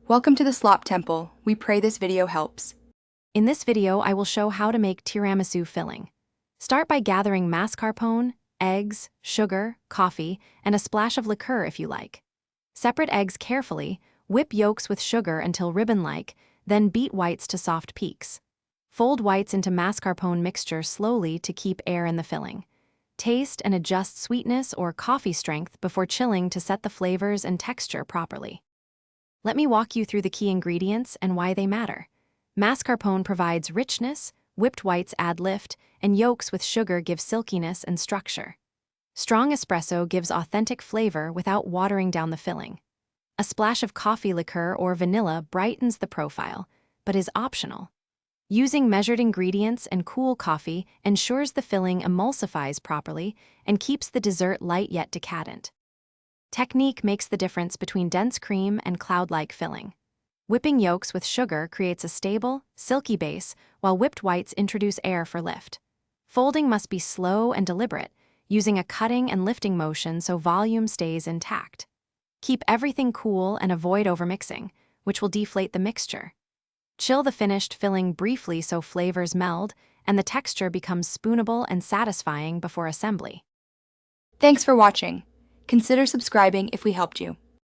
Welcome to the Slop Temple. We pray this video helps. In this video, I will show how to make tiramisu filling. Start by gathering mascarpone, eggs, sugar, coffee, and a splash of liqueur if you like. Separate eggs carefully, whip yolks with sugar until ribbon-like, then beat whites to soft peaks. Fold whites into mascarpone mixture slowly to keep air in the filling. Taste and adjust sweetness or coffee strength before chilling to set the flavors and texture properly. Let me walk you through the key ingredients and why they matter. Mascarpone provides richness, whipped whites add lift, and yolks with sugar give silkiness and structure. Strong espresso gives authentic flavor without watering down the filling. A splash of coffee liqueur or vanilla brightens the profile, but is optional. Using measured ingredients and cool coffee ensures the filling emulsifies properly and keeps the dessert light yet decadent. Technique makes the difference between dense cream and cloud-like filling. Whipping yolks with sugar creates a stable, silky base, while whipped whites introduce air for lift. Folding must be slow and deliberate, using a cutting and lifting motion so volume stays intact. Keep everything cool and avoid overmixing, which will deflate the mixture. Chill the finished filling briefly so flavors meld and the texture becomes spoonable and satisfying before assembly. Thanks for watching. Consider subscribing if we helped you.